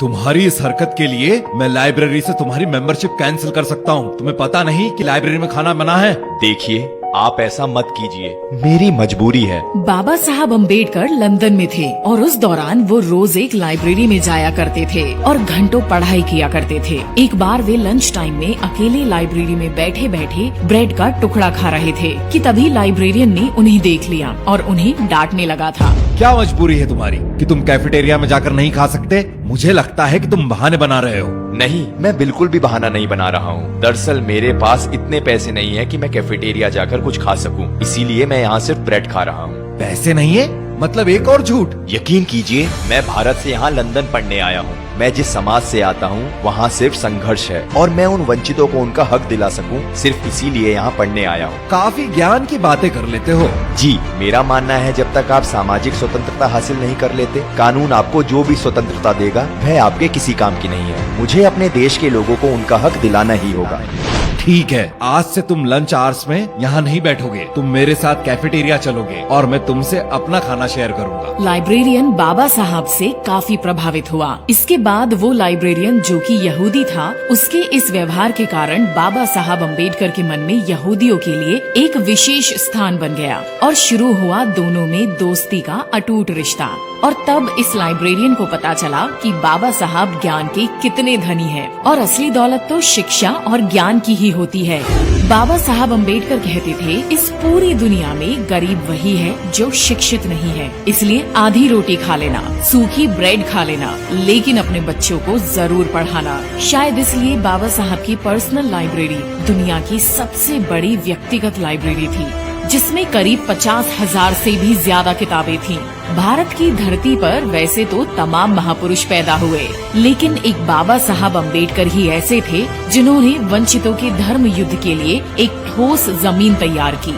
तुम्हारी इस हरकत के लिए मैं लाइब्रेरी से तुम्हारी मेंबरशिप कैंसिल कर सकता हूँ। तुम्हें पता नहीं कि लाइब्रेरी में खाना मना है? देखिए, आप ऐसा मत कीजिए, मेरी मजबूरी है। बाबा साहब अम्बेडकर लंदन में थे और उस दौरान वो रोज एक लाइब्रेरी में जाया करते थे और घंटों पढ़ाई किया करते थे। एक बार वे लंच टाइम में अकेले लाइब्रेरी में बैठे बैठे ब्रेड का टुकड़ा खा रहे थे कि तभी लाइब्रेरियन ने उन्हें देख लिया और उन्हें डांटने लगा था। क्या मजबूरी है तुम्हारी कि तुम कैफेटेरिया में जाकर नहीं खा सकते? मुझे लगता है कि तुम बहाने बना रहे हो। नहीं, मैं बिल्कुल भी बहाना नहीं बना रहा हूँ। दरअसल मेरे पास इतने पैसे नहीं है कि मैं कैफेटेरिया जाकर कुछ खा सकूं, इसीलिए मैं यहाँ सिर्फ ब्रेड खा रहा हूँ। पैसे नहीं है मतलब एक और झूठ। यकीन कीजिए, मैं भारत से यहाँ लंदन पढ़ने आया हूँ। मैं जिस समाज से आता हूँ वहाँ सिर्फ संघर्ष है और मैं उन वंचितों को उनका हक दिला सकूँ, सिर्फ इसीलिए यहाँ पढ़ने आया हूँ। काफी ज्ञान की बातें कर लेते हो। जी, मेरा मानना है जब तक आप सामाजिक स्वतंत्रता हासिल नहीं कर लेते, कानून आपको जो भी स्वतंत्रता देगा वह आपके किसी काम की नहीं है। मुझे अपने देश के लोगों को उनका हक दिलाना ही होगा। ठीक है, आज से तुम लंच आवर्स में यहाँ नहीं बैठोगे, तुम मेरे साथ कैफेटेरिया चलोगे और मैं तुमसे अपना खाना शेयर करूँगा। लाइब्रेरियन बाबा साहब से काफी प्रभावित हुआ। इसके बाद वो लाइब्रेरियन जो कि यहूदी था, उसके इस व्यवहार के कारण बाबा साहब अम्बेडकर के मन में यहूदियों के लिए एक विशेष स्थान बन गया और शुरू हुआ दोनों में दोस्ती का अटूट रिश्ता। और तब इस लाइब्रेरियन को पता चला कि बाबा साहब ज्ञान के कितने धनी हैं और असली दौलत तो शिक्षा और ज्ञान की ही होती है। बाबा साहब अम्बेडकर कहते थे, इस पूरी दुनिया में गरीब वही है जो शिक्षित नहीं है, इसलिए आधी रोटी खा लेना, सूखी ब्रेड खा लेना, लेकिन अपने बच्चों को जरूर पढ़ाना। शायद इसलिए बाबा साहब की पर्सनल लाइब्रेरी दुनिया की सबसे बड़ी व्यक्तिगत लाइब्रेरी थी, जिसमें करीब 50,000 से भी ज्यादा किताबें थीं। भारत की धरती पर वैसे तो तमाम महापुरुष पैदा हुए, लेकिन एक बाबा साहब अम्बेडकर ही ऐसे थे जिन्होंने वंचितों के धर्म युद्ध के लिए एक ठोस जमीन तैयार की।